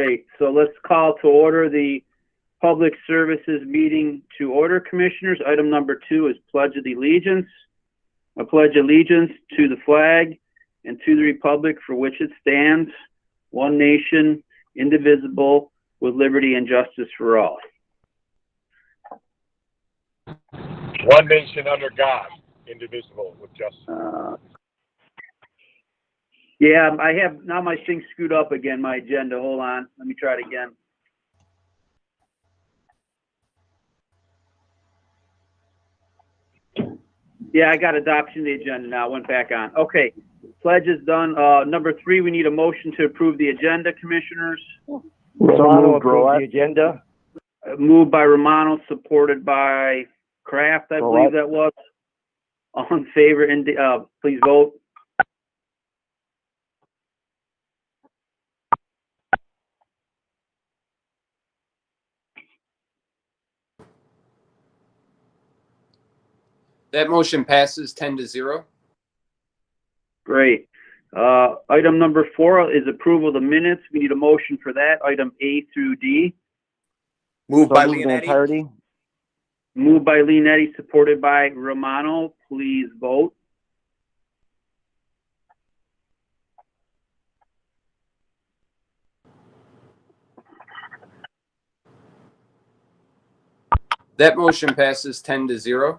right, so let's call to order the Public Services meeting to order, Commissioners. Item number 2 is Pledge of Allegiance. I pledge allegiance to the flag and to the republic for which it stands, one nation, indivisible, with liberty and justice for all. One nation under God, indivisible, with justice. Yeah, I have, now my thing's screwed up again, my agenda. Hold on, let me try it again. Yeah, I got adoption of the agenda now, went back on. Okay, pledge is done. Number 3, we need a motion to approve the agenda, Commissioners. Romano approve the agenda. Moved by Romano, supported by Kraft, I believe that was. All in favor, please vote. That motion passes 10-0. Great. Item number 4 is approval of the minutes. We need a motion for that, item A through D. Moved by in Leonetti. entirety. Moved by Leonetti, supported by Romano. Please vote. That motion passes 10-0.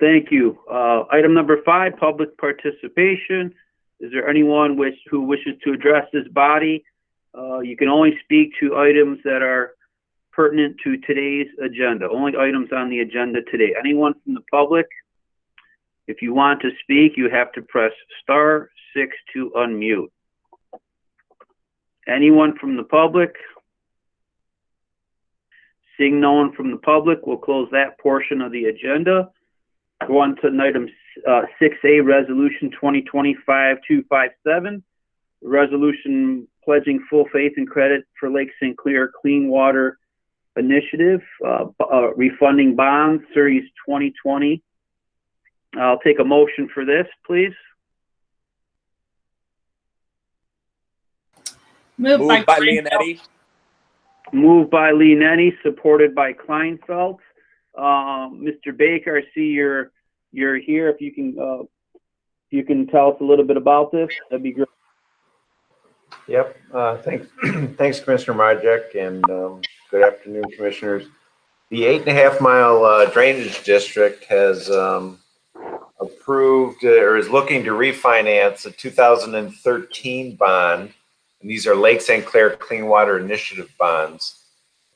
Thank you. Item number 5, public participation. Is there anyone who wishes to address this body? You can only speak to items that are pertinent to today's agenda. Only items on the agenda today. Anyone from the public? If you want to speak, you have to press *6 to unmute. Anyone from the public? Seeing no one from the public, we'll close that portion of the agenda. Go on to item 6A, Resolution 2025-257, resolution pledging full faith and credit for Lake St. Clair Clean Water Initiative, refunding bonds, Series 2020. I'll take a motion for this, please. Moved by Leonetti. Moved by Leonetti, supported by Kleinfeld. Mr. Baker, I see you're here. If you can tell us a little bit about this, that'd be great. Yep. Thanks, Commissioner Majek, and good afternoon, Commissioners. The 8.5 mile drainage district has approved or is looking to refinance a 2013 bond, and these are Lake St. Clair Clean Water Initiative bonds,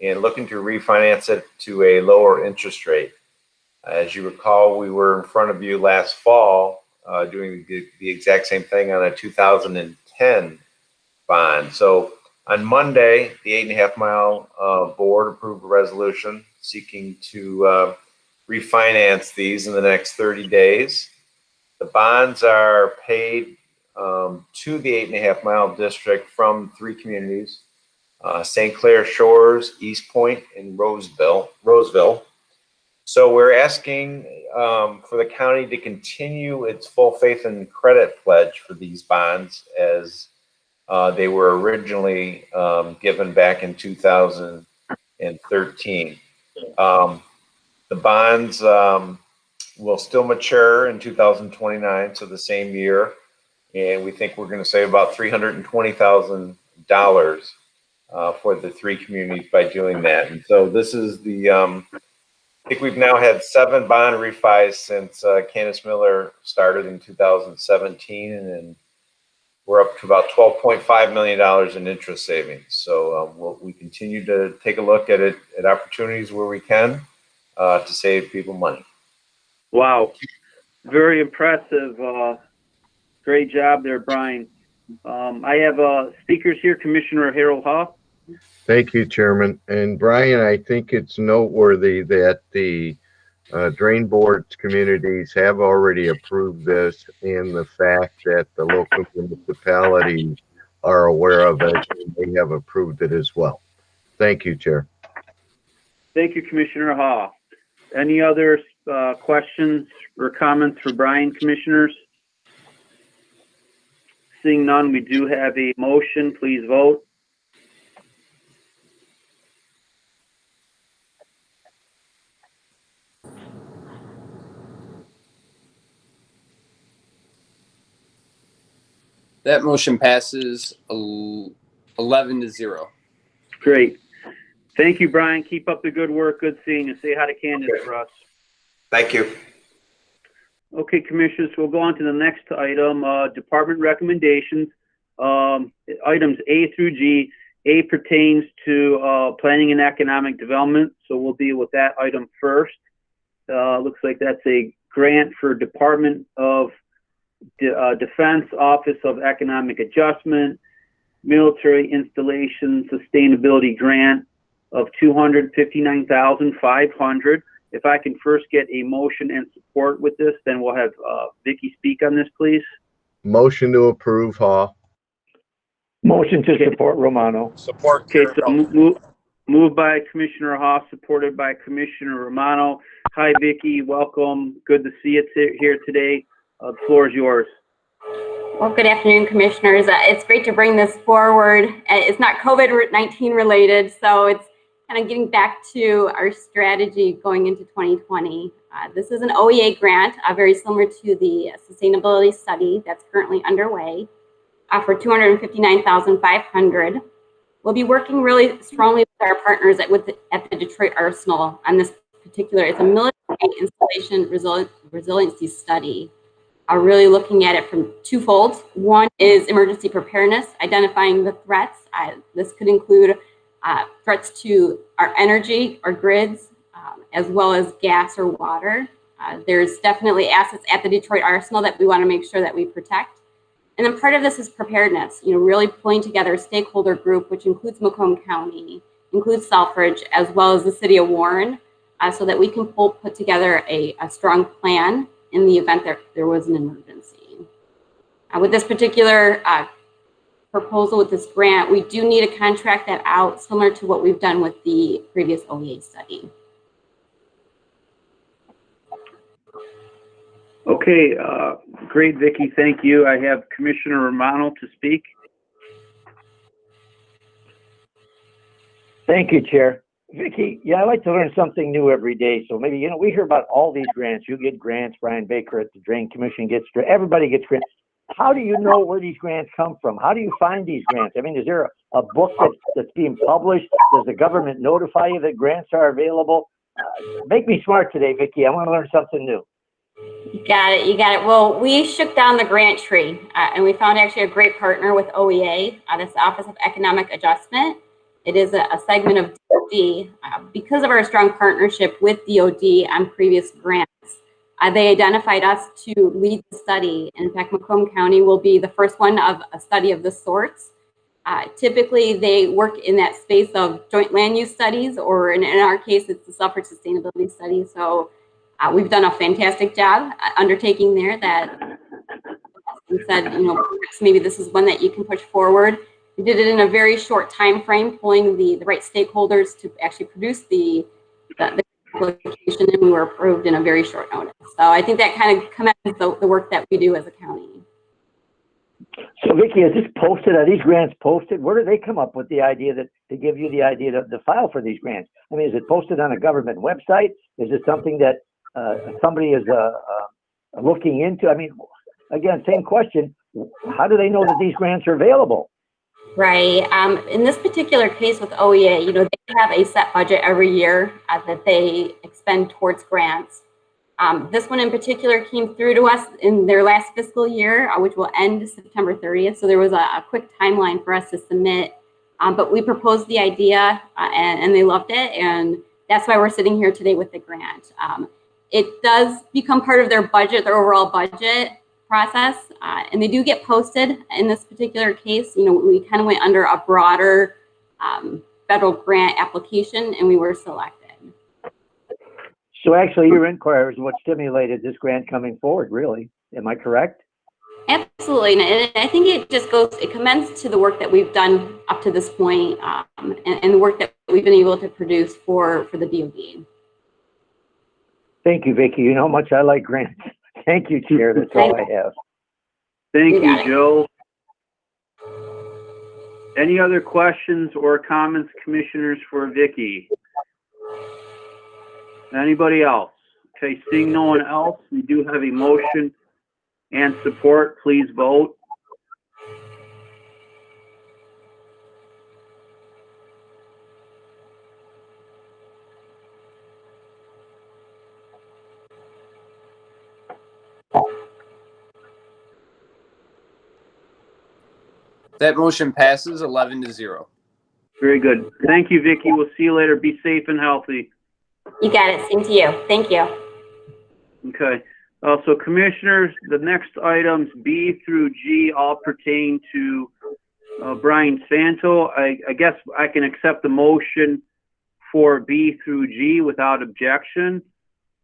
and looking to refinance it to a lower interest rate. As you recall, we were in front of you last fall doing the exact same thing on a 2010 bond. So on Monday, the 8.5 mile board approved a resolution seeking to refinance these in the next 30 days. The bonds are paid to the 8.5 mile district from 3 communities: St. Clair Shores, East Point, and Roseville. So we're asking for the county to continue its full faith and credit pledge for these bonds as they were originally given back in 2013. The bonds will still mature in 2029, so the same year, and we think we're going to save about $320,000 for the 3 communities by doing that. And so this is the, I think we've now had 7 bond refis since Candace Miller started in 2017, and then we're up to about $12.5 million in interest savings. So we continue to take a look at it, at opportunities where we can to save people money. Wow, very impressive. Great job there, Brian. I have speakers here, Commissioner Harold Huff. Thank you, Chairman. And Brian, I think it's noteworthy that the drain board communities have already approved this, and the fact that the local municipalities are aware of it and they have approved it as well. Thank you, Chair. Thank you, Commissioner Haw. Any other questions or comments for Brian, Commissioners? Seeing none, we do have a motion. Please vote. That motion passes 11-0. Great. Thank you, Brian. Keep up the good work. Good seeing you. Say hi to Candace for us. Thank you. Okay, Commissioners, we'll go on to the next item, department recommendations. Items A through G. A pertains to planning and economic development, so we'll deal with that item first. Looks like that's a grant for Department of Defense Office of Economic Adjustment, Military Installation Sustainability Grant of $259,500. If I can first get a motion and support with this, then we'll have Vicki speak on this, please. Motion to approve, Hall. Motion to support, Romano. Support. Okay, so moved by Commissioner Haas, supported by Commissioner Romano. Hi, Vicki. Welcome. Good to see you here today. The floor is yours. Well, good afternoon, Commissioners. It's great to bring this forward. It's not COVID-19 related, so it's kind of getting back to our strategy going into 2020. This is an OEA grant, very similar to the sustainability study that's currently underway for $259,500. We'll be working really strongly with our partners at the Detroit Arsenal on this particular. It's a military installation resiliency study. Really looking at it from twofold. One is emergency preparedness, identifying the threats. This could include threats to our energy, our grids, as well as gas or water. There's definitely assets at the Detroit Arsenal that we want to make sure that we protect. And then part of this is preparedness, really pulling together a stakeholder group, which includes Macomb County, includes Selfridge, as well as the city of Warren, so that we can put together a strong plan in the event that there was an emergency. With this particular proposal, with this grant, we do need to contract that out, similar to what we've done with the previous OEA study. Okay, great, Vicki. Thank you. I have Commissioner Romano to speak. Thank you, Chair. Vicki, yeah, I like to learn something new every day. So maybe, we hear about all these grants. You get grants, Brian Baker at the Drain Commission gets, everybody gets grants. How do you know where these grants come from? How do you find these grants? I mean, is there a book that's being published? Does the government notify you that grants are available? Make me smart today, Vicki. I want to learn something new. You got it. Well, we shook down the grant tree and we found actually a great partner with OEA, this Office of Economic Adjustment. It is a segment of DOD. Because of our strong partnership with DOD on previous grants, they identified us to lead the study. In fact, Macomb County will be the first one of a study of this sort. Typically, they work in that space of joint land use studies, or in our case, it's the Selfridge Sustainability Study. So we've done a fantastic job undertaking there that we said, perhaps maybe this is one that you can push forward. We did it in a very short time frame, pulling the right stakeholders to actually produce the application, and we were approved in a very short notice. So I think that kind of commends the work that we do as a county. So Vicki, is this posted? Are these grants posted? Where do they come up with the idea to give you the idea to file for these grants? I mean, is it posted on a government website? Is it something that somebody is looking into? I mean, again, same question. How do they know that these grants are available? Right. In this particular case with OEA, they have a set budget every year that they expend towards grants. This one in particular came through to us in their last fiscal year, which will end September 30th. So there was a quick timeline for us to submit. But we proposed the idea and they loved it. And that's why we're sitting here today with the grant. It does become part of their budget, their overall budget process, and they do get posted. In this particular case, we kind of went under a broader federal grant application, and we were selected. So actually, your inquiry is what stimulated this grant coming forward, really. Am I correct? Absolutely, and I think it commends to the work that we've done up to this point, and the work that we've been able to produce for the DoD. Thank you, Vicki. You know how much I like grants. Thank you, Chair. That's all I have. Thank you, Joe. Any other questions or comments, commissioners, for Vicky? Anybody else? Okay, seeing no one else, we do have a motion and support. Please vote. That motion passes 11-0. Very good. Thank you, Vicky. We'll see you later. Be safe and healthy. You got it. Same to you. Thank you. Okay. So commissioners, the next items B through G all pertain to Brian Santo. I guess I can accept the motion for B through G without objection,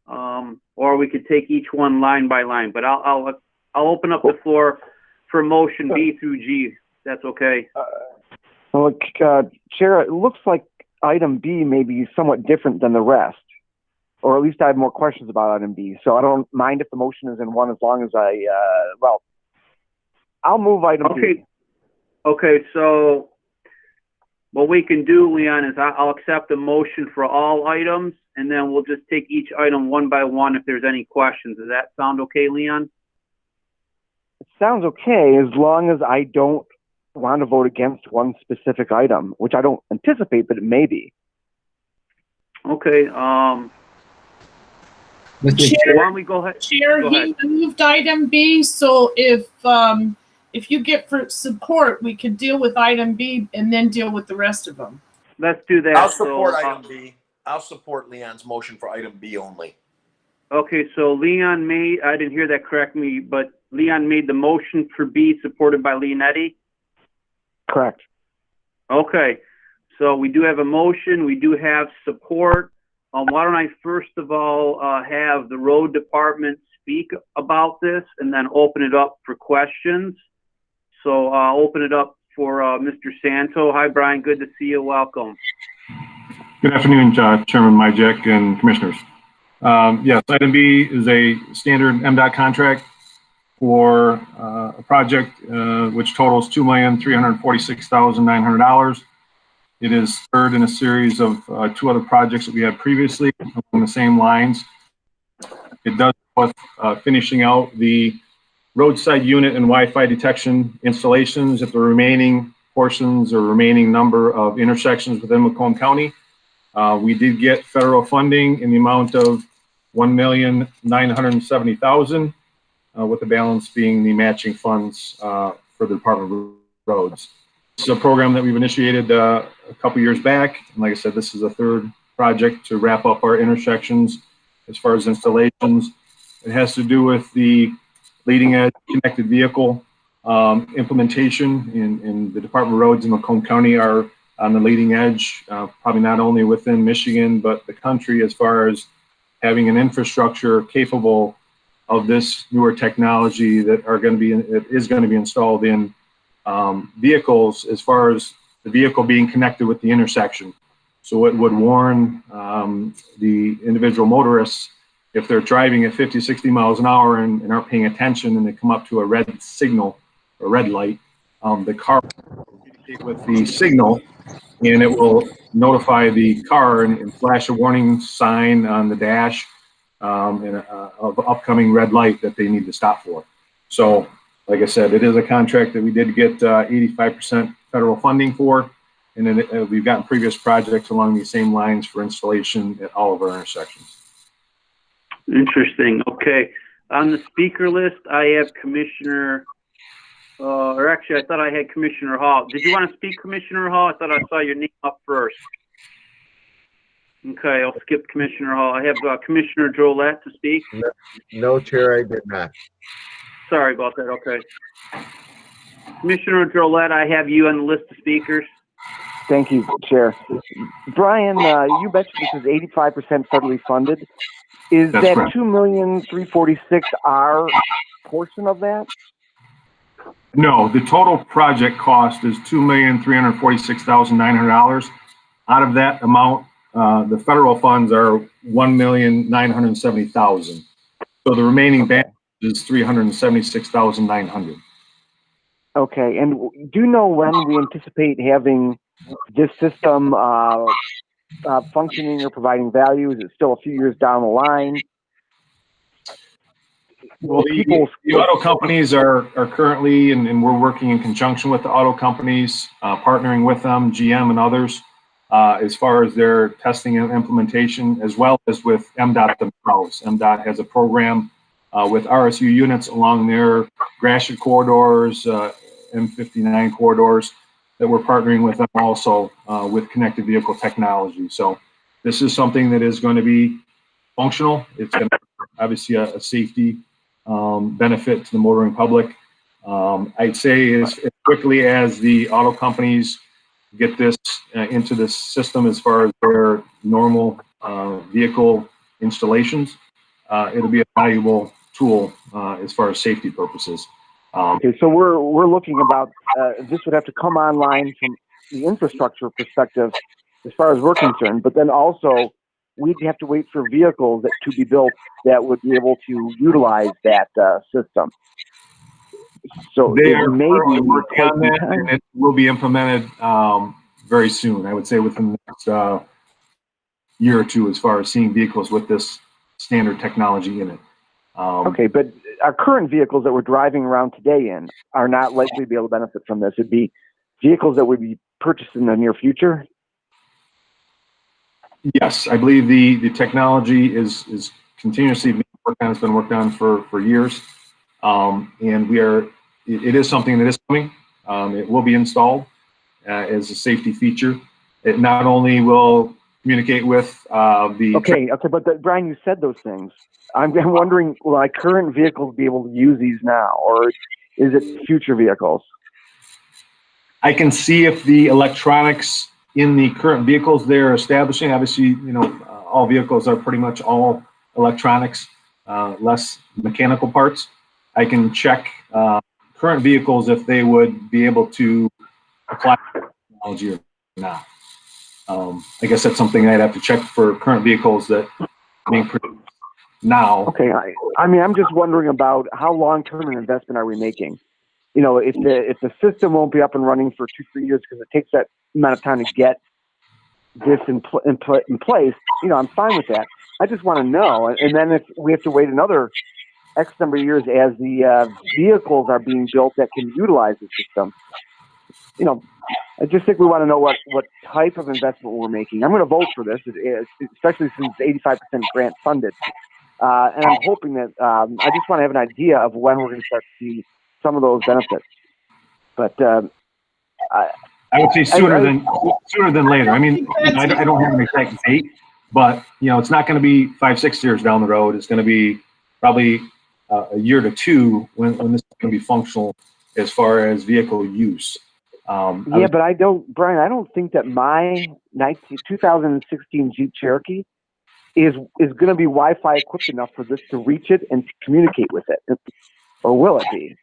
or we could take each one line by line. But I'll open up the floor for motion B through G. That's okay. Well, Chair, it looks like item B may be somewhat different than the rest, or at least I have more questions about item B. So I don't mind if the motion is in one, as long as I'll move item B. Okay, so what we can do, Leon, is I'll accept the motion for all items, and then we'll just take each item one by one if there's any questions. Does that sound okay, Leon? It sounds okay, as long as I don't want to vote against one specific item, which I don't anticipate, but it may be. Okay. Chair, Why don't we go ahead? Chair, he moved item B, so if you get for support, we could deal with item B and then deal with the rest of them. Let's do that. I'll support item B. I'll support Leon's motion for item B only. Okay, so Leon made, I didn't hear that correctly, but Leon made the motion for B, supported by Leonetti? Correct. Okay, so we do have a motion, we do have support. Why don't I first of all have the road department speak about this and then open it up for questions. So I'll open it up for Mr. Santo. Hi, Brian, good to see you, welcome. Good afternoon, Chairman Majek and Commissioners. Yes, item B is a standard MDOT contract for a project which totals $2,346,900. It is third in a series of two other projects that we had previously along the same lines. It does with finishing out the roadside unit and Wi-Fi detection installations at the remaining portions or remaining number of intersections within Macomb County. We did get federal funding in the amount of $1,970,000, with the balance being the matching funds for the Department of Roads. This is a program that we've initiated a couple years back. And like I said, this is a third project to wrap up our intersections as far as installations. It has to do with the leading edge connected vehicle implementation in the Department of Roads in Macomb County are on the leading edge, probably not only within Michigan, but the country, as far as having an infrastructure capable of this newer technology that is going to be installed in vehicles, as far as the vehicle being connected with the intersection. So it would warn the individual motorists if they're driving at 50, 60 miles an hour and aren't paying attention and they come up to a red signal, a red light, the car will communicate with the signal and it will notify the car and flash a warning sign on the dash of upcoming red light that they need to stop for. So, like I said, it is a contract that we did get 85% federal funding for, and then we've gotten previous projects along these same lines for installation at all of our intersections. Interesting. Okay. On the speaker list, I have Commissioner, or actually, I thought I had Commissioner Hall. Did you want to speak, Commissioner Hall? I thought I saw your name up first. Okay, I'll skip Commissioner Hall. I have Commissioner Drollet to speak. No, Chair, I did not. Sorry about that. Okay. Commissioner Drollet, I have you on the list of speakers. Thank you, Chair. Brian, you mentioned this is 85% federally funded. Is That's that correct. $2,346,000 our portion of that? No, the total project cost is $2,346,900. Out of that amount, the federal funds are $1,970,000. So the remaining balance is $376,900. Okay, and do you know when we anticipate having this system functioning or providing value? Is it still a few years down the line? Well, the auto companies are currently, and we're working in conjunction with the auto companies, partnering with them, GM and others, as far as their testing and implementation, as well as with MDOT themselves. MDOT has a program with RSU units along their Gratiot corridors, M59 corridors, that we're partnering with them also with connected vehicle technology. So this is something that is going to be functional. It's going to obviously a safety benefit to the motoring public. I'd say as quickly as the auto companies get this into this system as far as their normal vehicle installations, it'll be a valuable tool as far as safety purposes. Okay, so we're looking about this would have to come online from the infrastructure perspective as far as we're concerned, but then also we'd have to wait for vehicles to be built that would be able to utilize that system. So They it are may be working on that, and it will be implemented very soon. I would say within the next year or two, as far as seeing vehicles with this standard technology in it. Okay, but our current vehicles that we're driving around today in are not likely to be able to benefit from this. It'd be vehicles that would be purchased in the near future. Yes, I believe the technology is continuously being worked on. It's been worked on for years, and it is something that is coming. It will be installed as a safety feature. It not only will communicate with the okay, but Brian, you said those things. I'm wondering, will my current vehicles be able to use these now, or is it future vehicles? I can see if the electronics in the current vehicles they're establishing, obviously, all vehicles are pretty much all electronics, less mechanical parts. I can check current vehicles if they would be able to apply technology or not. I guess that's something I'd have to check for current vehicles that are being produced now. Okay, I mean, I'm just wondering about how long-term an investment are we making? If the system won't be up and running for 2-3 years because it takes that amount of time to get this in place, I'm fine with that. I just want to know, and then if we have to wait another X number of years as the vehicles are being built that can utilize the system, I just think we want to know what type of investment we're making. I'm going to vote for this, especially since it's 85% grant funded. And I'm hoping that I just want to have an idea of when we're going to start to see some of those benefits. But I would say sooner than later. I mean, I don't have an exact date, but it's not going to be 5-6 years down the road. It's going to be probably a year to two when this is going to be functional as far as vehicle use. But Brian, I don't think that my 2016 Jeep Cherokee is going to be Wi-Fi equipped enough for this to reach it and to communicate with it, or will it be?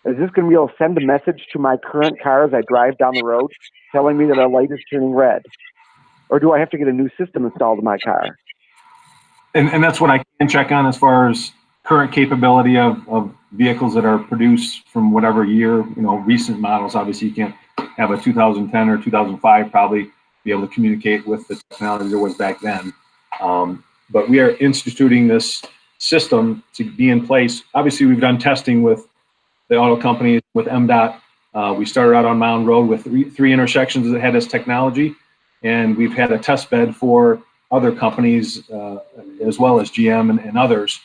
Is this going to be able to send a message to my current car as I drive down the road, telling me that a light is turning red, or do I have to get a new system installed in my car? And that's what I can check on as far as current capability of vehicles that are produced from whatever year, recent models. Obviously, you can't have a 2010 or 2005 probably be able to communicate with the technology there was back then. But we are instituting this system to be in place. Obviously, we've done testing with the auto companies, with MDOT. We started out on Mound Road with three intersections that had this technology, and we've had a test bed for other companies as well as GM and others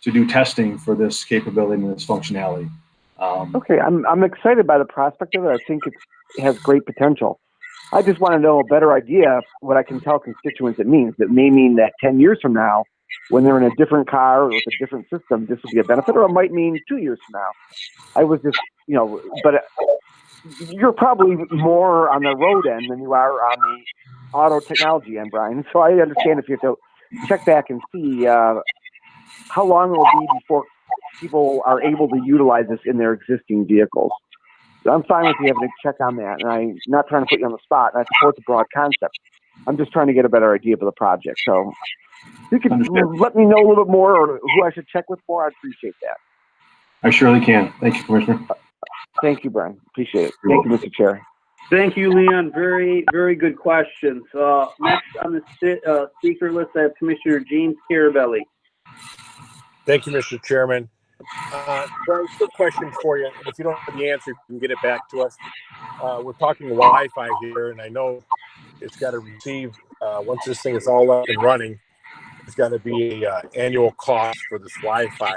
to do testing for this capability and this functionality. Okay, I'm excited by the prospect of it. I think it has great potential. I just want to know a better idea of what I can tell constituents it means. That may mean that 10 years from now, when they're in a different car or with a different system, this will be a benefit, or it might mean 2 years from now. I was just, but you're probably more on the road end than you are on the auto technology end, Brian. So I understand if you have to check back and see how long it will be before people are able to utilize this in their existing vehicles. So I'm fine with you having to check on that, and I'm not trying to put you on the spot, and I support the broad concept. I'm just trying to get a better idea for the project. So if you could let me know a little bit more, or who I should check with more, I'd appreciate that. I surely can. Thank you, Commissioner. Thank you, Brian. Appreciate it. Thank you, Mr. Chair. Thank you, Leon. Very, very good questions. Next on the speaker list, I have Commissioner James Carabelli. Thank you, Mr. Chairman. Brian, quick question for you. If you don't have the answer, you can get it back to us. We're talking Wi-Fi here, and I know it's got to receive, once this thing is all up and running, there's got to be a annual cost for this Wi-Fi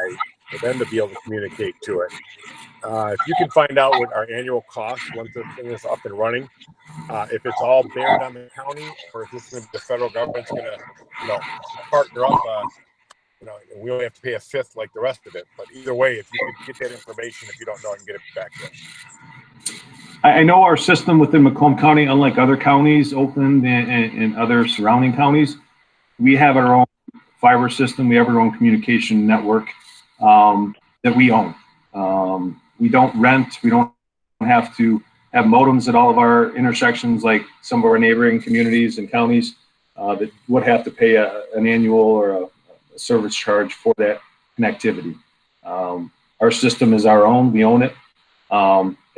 for them to be able to communicate to it. If you can find out what our annual cost once this thing is up and running, if it's all bared on the county, or if this is going to be the federal government's going to, partner up, and we only have to pay a fifth like the rest of it. But either way, if you could get that information, if you don't know, and get it back to us. I know our system within Macomb County, unlike other counties, Oakland and other surrounding counties, we have our own fiber system. We have our own communication network that we own. We don't rent. We don't have to have modems at all of our intersections like some of our neighboring communities and counties that would have to pay an annual or a service charge for that connectivity. Our system is our own. We own it.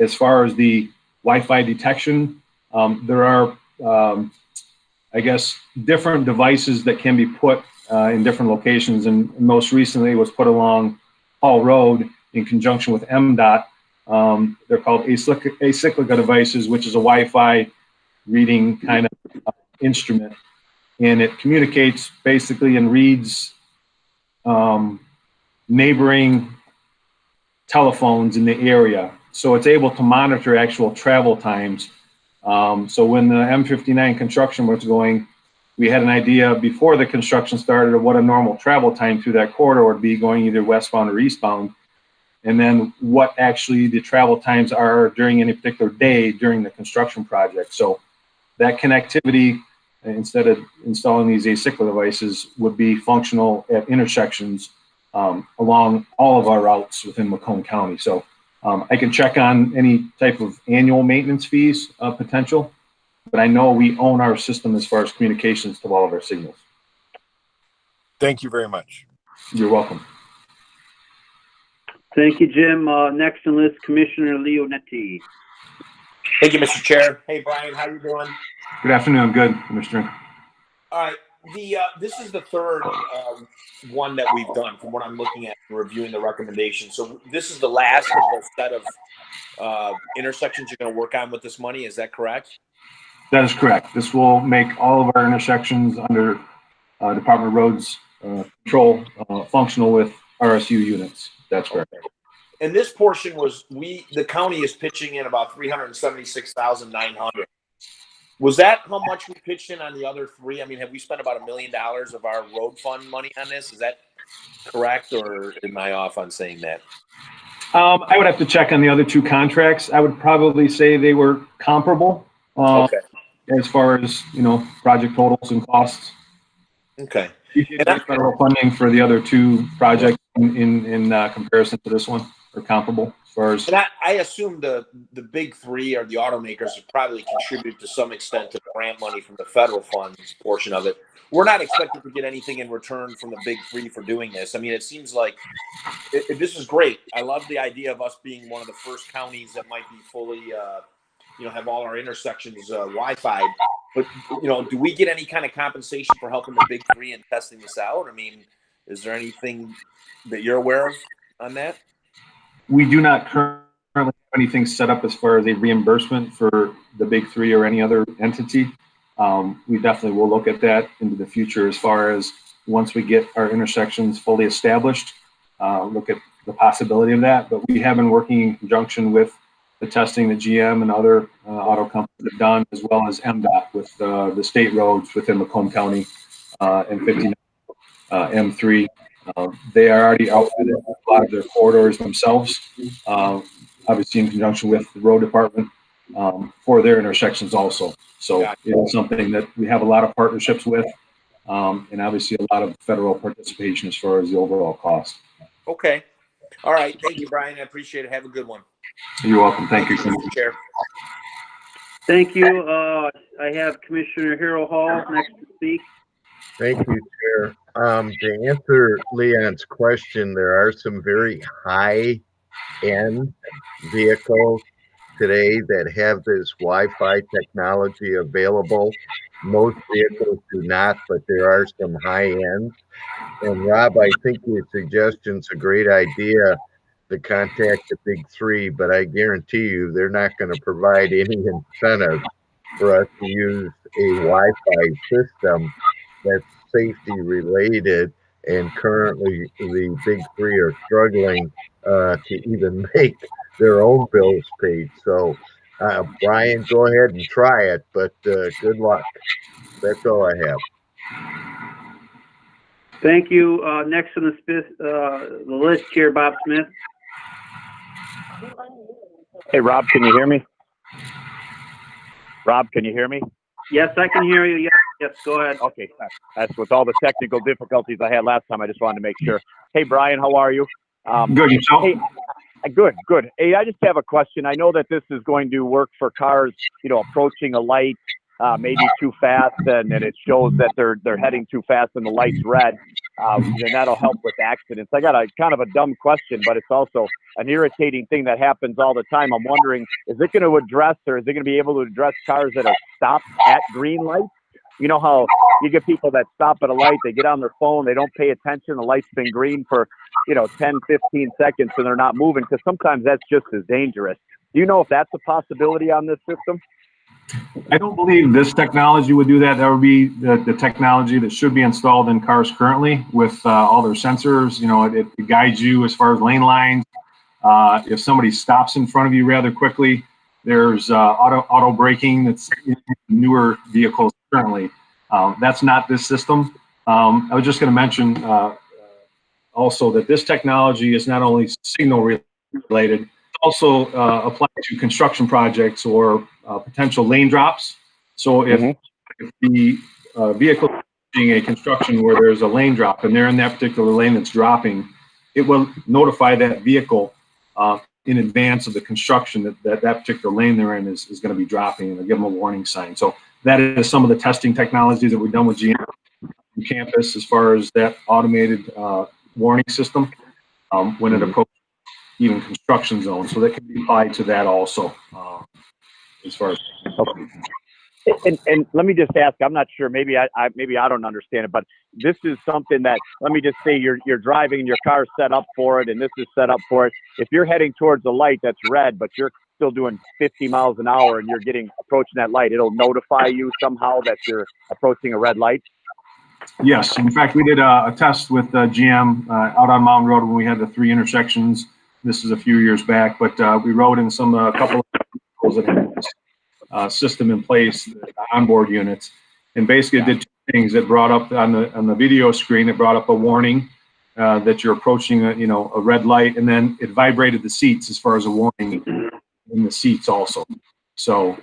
As far as the Wi-Fi detection, there are, I guess, different devices that can be put in different locations, and most recently was put along Hall Road in conjunction with MDOT. They're called acyclica devices, which is a Wi-Fi reading kind of instrument, and it communicates basically and reads neighboring telephones in the area. So it's able to monitor actual travel times. So when the M59 construction was going, we had an idea before the construction started of what a normal travel time through that corridor would be, going either westbound or eastbound, and then what actually the travel times are during any particular day during the construction project. So that connectivity, instead of installing these acyclic devices, would be functional at intersections along all of our routes within Macomb County. So I can check on any type of annual maintenance fees potential, but I know we own our system as far as communications to all of our signals. Thank you very much. You're welcome. Thank you, Jim. Next on the list, Commissioner Leonetti. Thank you, Mr. Chair. Hey, Brian, how you doing? Good afternoon. Good, Mr. All right. This is the third one that we've done from what I'm looking at and reviewing the recommendations. So this is the last of the set of intersections you're going to work on with this money. Is that correct? That is correct. This will make all of our intersections under Department of Roads control functional with RSU units. That's correct. And this portion was the county is pitching in about $376,900. Was that how much we pitched in on the other three? I mean, have we spent about $1 million of our road fund money on this? Is that correct, or am I off on saying that? I would have to check on the other two contracts. I would probably say they were comparable. Okay. As far as, project totals and costs. Okay. And federal funding for the other two projects in comparison to this one, or comparable as far as. And I assume the big three or the automakers have probably contributed to some extent to the grant money from the federal funds portion of it. We're not expected to get anything in return from the big three for doing this. I mean, it seems like this is great. I love the idea of us being one of the first counties that might be fully, have all our intersections Wi-Fi. But, do we get any kind of compensation for helping the big three and testing this out? I mean, is there anything that you're aware of on that? We do not currently have anything set up as far as a reimbursement for the big three or any other entity. We definitely will look at that into the future as far as once we get our intersections fully established, look at the possibility of that. But we have been working in conjunction with the testing that GM and other auto companies have done, as well as MDOT with the state roads within Macomb County and 59 M3. They are already outfitted with a lot of their corridors themselves, obviously in conjunction with the road department for their intersections also. So it's something that we have a lot of partnerships with, and obviously a lot of federal participation as far as the overall cost. Okay. All right. Thank you, Brian. I appreciate it. Have a good one. You're welcome. Thank you, Mr. Chair. Thank you. I have Commissioner Harold Hall next to speak. Thank you, Chair. To answer Leon's question, there are some very high N vehicles today that have this Wi-Fi technology available. Most vehicles do not, but there are some high ends. And Rob, I think your suggestion's a great idea to contact the big three, but I guarantee you they're not going to provide any incentive for us to use a Wi-Fi system that's safety related. And currently, the big three are struggling to even make their own bills paid. So, Brian, go ahead and try it, but good luck. That's all I have. Thank you. Next on the list here, Bob Smith. Hey, Rob, can you hear me? Rob, can you hear me? Yes, I can hear you. Yes, go ahead. Okay, that's with all the technical difficulties I had last time. I just wanted to make sure. Hey, Brian, how are you? Good, yourself? Hey, good. Hey, I just have a question. I know that this is going to work for cars, approaching a light, maybe too fast, and it shows that they're heading too fast and the light's red. And that'll help with accidents. I got a kind of a dumb question, but it's also an irritating thing that happens all the time. I'm wondering, is it going to address, or is it going to be able to address cars that are stopped at green lights? You know how you get people that stop at a light, they get on their phone, they don't pay attention, the light's been green for, 10, 15 seconds, and they're not moving, because sometimes that's just as dangerous. Do you know if that's a possibility on this system? I don't believe this technology would do that. That would be the technology that should be installed in cars currently with all their sensors. It guides you as far as lane lines. If somebody stops in front of you rather quickly, there's auto braking that's in newer vehicles currently. That's not this system. I was just going to mention also that this technology is not only signal related, it also applies to construction projects or potential lane drops. So if the vehicle is doing a construction where there's a lane drop and they're in that particular lane that's dropping, it will notify that vehicle in advance of the construction that particular lane they're in is going to be dropping, and they'll give them a warning sign. So that is some of the testing technologies that we've done with GM on campus as far as that automated warning system when it approaches even construction zones. So that can be applied to that also as far as. Okay. And let me just ask, I'm not sure, maybe I don't understand it, but this is something that, let me just say you're driving and your car's set up for it and this is set up for it. If you're heading towards a light that's red, but you're still doing 50 miles an hour and you're approaching that light, it'll notify you somehow that you're approaching a red light? Yes. In fact, we did a test with GM out on Mountain Road when we had the 3 intersections. This is a few years back, but we rode in a couple of vehicles that had this system in place, the onboard units, and basically it did 2 things. It brought up on the video screen, it brought up a warning that you're approaching a red light, and then it vibrated the seats as far as a warning in the seats also. So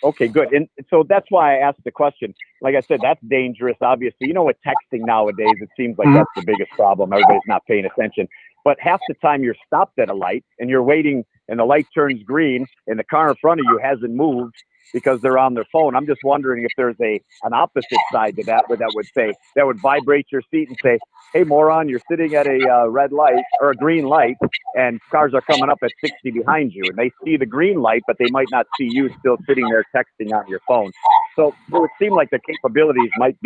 okay, good. And so that's why I asked the question. Like I said, that's dangerous, obviously. With texting nowadays, it seems like that's the biggest problem. Everybody's not paying attention. But half the time you're stopped at a light and you're waiting and the light turns green and the car in front of you hasn't moved because they're on their phone. I'm just wondering if there's an opposite side to that that would vibrate your seat and say, hey, moron, you're sitting at a red light or a green light and cars are coming up at 60 behind you and they see the green light, but they might not see you still sitting there texting on your phone. So it would seem like the capabilities might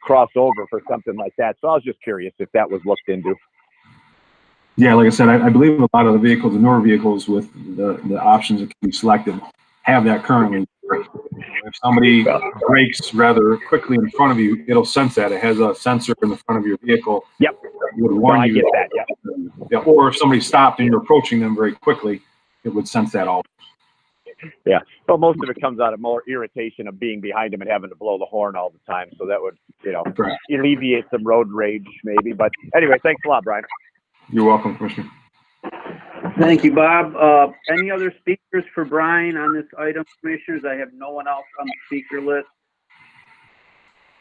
cross over for something like that. So I was just curious if that was looked into. Yeah, like I said, I believe a lot of the vehicles, the newer vehicles with the options that can be selected, have that currently. If somebody brakes rather quickly in front of you, it'll sense that. It has a sensor in the front of your vehicle. Yep. That would warn you. I get that, yeah. Or if somebody stopped and you're approaching them very quickly, it would sense that also. Yeah, but most of it comes out of more irritation of being behind them and having to blow the horn all the time. So that would, alleviate some road rage maybe. But anyway, thanks a lot, Brian. You're welcome, Commissioner. Thank you, Bob. Any other speakers for Brian on this item, Commissioners? I have no one else on the speaker list.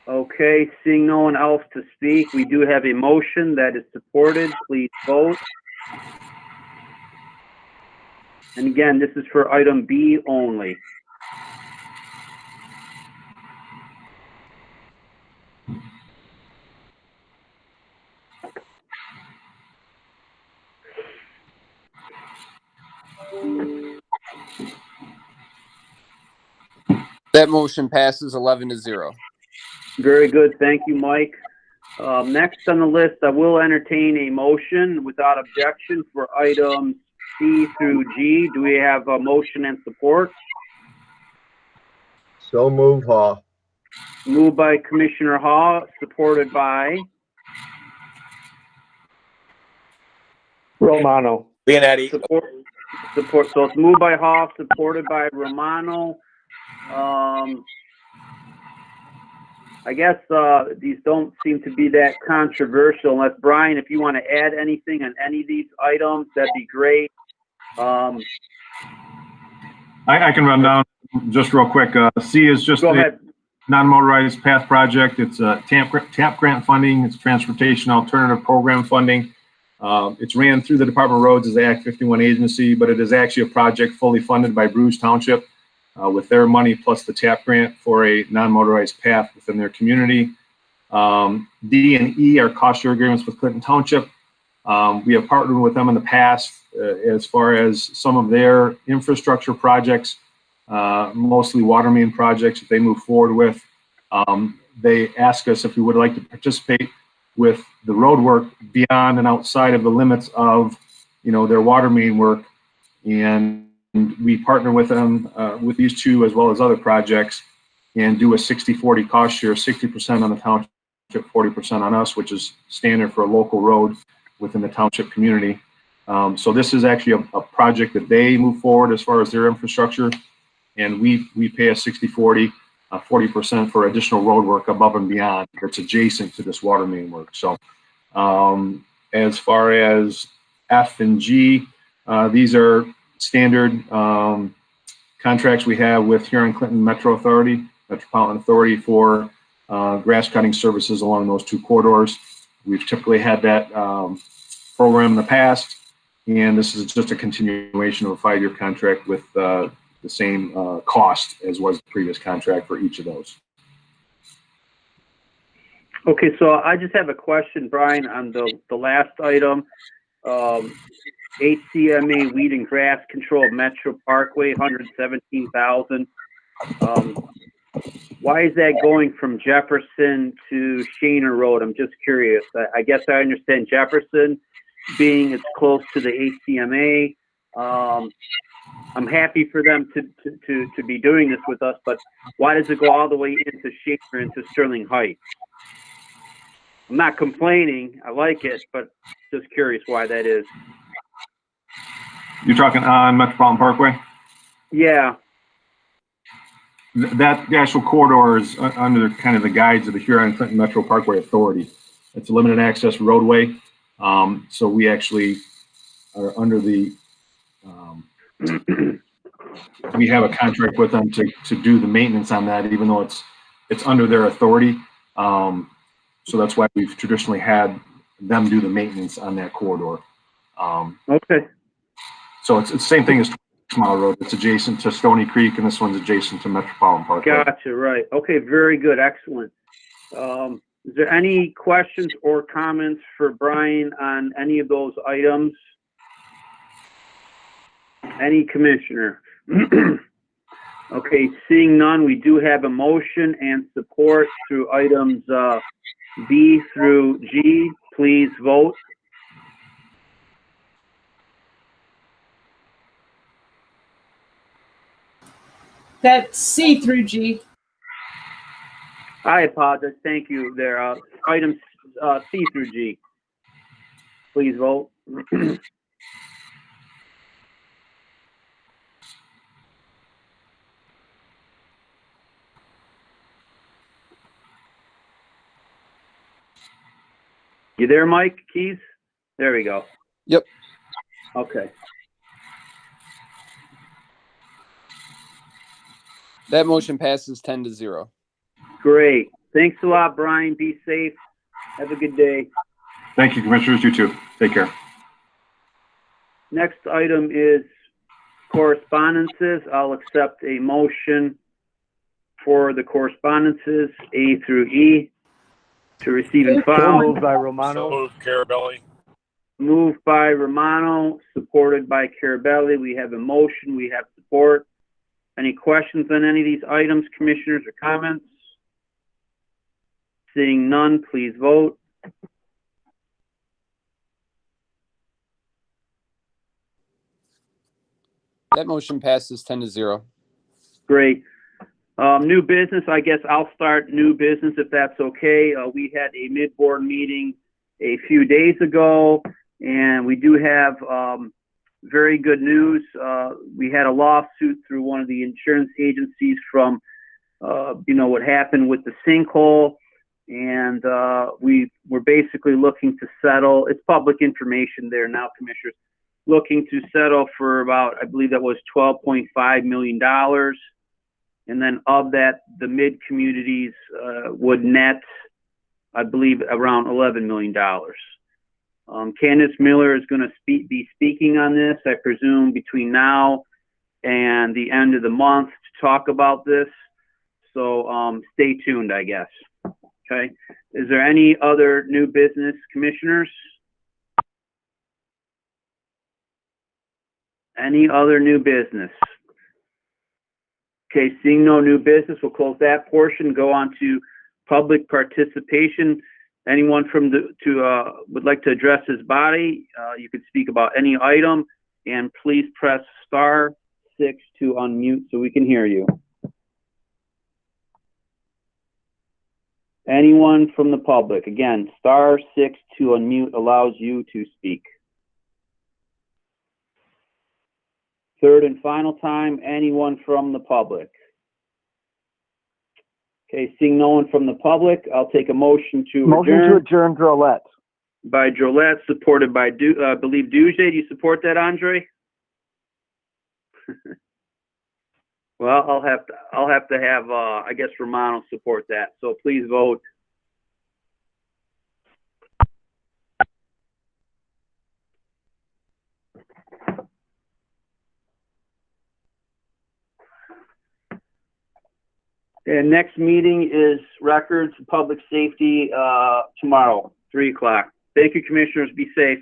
Okay, seeing no one else to speak, we do have a motion that is supported. Please vote. And again, this is for item B only. That motion passes 11-0. Very good. Thank you, Mike. Next on the list, I will entertain a motion without objection for items C through G. Do we have a motion and support? So move, Hall. Moved by Commissioner Hall, supported by Romano. Leonetti. support. So it's moved by Hall, supported by Romano. I guess these don't seem to be that controversial, unless Brian, if you want to add anything on any of these items, that'd be great. I can run down just real quick. C is just a non-motorized path project. It's a TAP grant funding. It's transportation alternative program funding. It's ran through the Department of Roads as the Act 51 agency, but it is actually a project fully funded by Bruce Township with their money plus the TAP grant for a non-motorized path within their community. D and E are cost share agreements with Clinton Township. We have partnered with them in the past as far as some of their infrastructure projects, mostly water main projects that they move forward with. They ask us if we would like to participate with the road work beyond and outside of the limits of, their water main work. And we partner with them with these two as well as other projects and do a 60-40 cost share, 60% on the township, 40% on us, which is standard for a local road within the township community. So this is actually a project that they move forward as far as their infrastructure, and we pay a 60-40, 40% for additional road work above and beyond that's adjacent to this water main work. So as far as F and G, these are standard contracts we have with Huron Clinton Metropolitan Authority for grass cutting services along those two corridors. We've typically had that program in the past, and this is just a continuation of a 5-year contract with the same cost as was the previous contract for each of those. Okay, so I just have a question, Brian, on the last item. HCMA weed and grass control of Metro Parkway, $117,000. Why is that going from Jefferson to Shaner Road? I'm just curious. I guess I understand Jefferson being as close to the HCMA. I'm happy for them to be doing this with us, but why does it go all the way into Shaner, into Sterling Heights? I'm not complaining. I like it, but just curious why that is. You're talking on Metropolitan Parkway? Yeah. The actual corridor is under kind of the guides of the Huron Clinton Metro Parkway Authority. It's a limited access roadway. So we actually are under the, we have a contract with them to do the maintenance on that, even though it's under their authority. So that's why we've traditionally had them do the maintenance on that corridor. Okay. So it's the same thing as 20 Mile Road. It's adjacent to Stony Creek, and this one's adjacent to Metropolitan Parkway. Gotcha, right. Okay, very good, excellent. Is there any questions or comments for Brian on any of those items? Any commissioner? Okay, seeing none, we do have a motion and support through items B through G. Please vote. That's C through G. I apologize. Thank you. There, items C through G. Please vote. You there, Mike Keys? There we go. Yep. Okay. That motion passes 10-0. Great. Thanks a lot, Brian. Be safe. Have a good day. Thank you, commissioners. You too. Take care. Next item is correspondences. I'll accept a motion for the correspondences A through E to receive and So file. moved by Romano. So moved, Carabelli. Moved by Romano, supported by Carabelli. We have a motion. We have support. Any questions on any of these items, commissioners, or comments? Seeing none, please vote. That motion passes 10-0. Great. New business, I guess I'll start new business if that's okay. We had a mid-board meeting a few days ago, and we do have very good news. We had a lawsuit through one of the insurance agencies from, what happened with the sinkhole, and we're basically looking to settle. It's public information there now, commissioners. Looking to settle for about, I believe that was $12.5 million. And then of that, the mid communities would net, I believe, around $11 million. Candace Miller is going to be speaking on this, I presume, between now and the end of the month to talk about this. So stay tuned, I guess. Okay. Is there any other new business, commissioners? Any other new business? Okay, seeing no new business, we'll close that portion, go on to public participation. Anyone from would like to address his body, you could speak about any item, and please press *6 to unmute so we can hear you. Anyone from the public, again, *6 to unmute allows you to speak. Third and final time, anyone from the public? Okay, seeing no one from the public, I'll take a motion to adjourn. Motion to adjourn, Drolette. By Drolette, supported by, I believe, Duje. Do you support that, Andre? Well, I'll have to have, I guess, Romano support that. So please vote. And next meeting is records and public safety tomorrow, 3 o'clock. Thank you, commissioners. Be safe.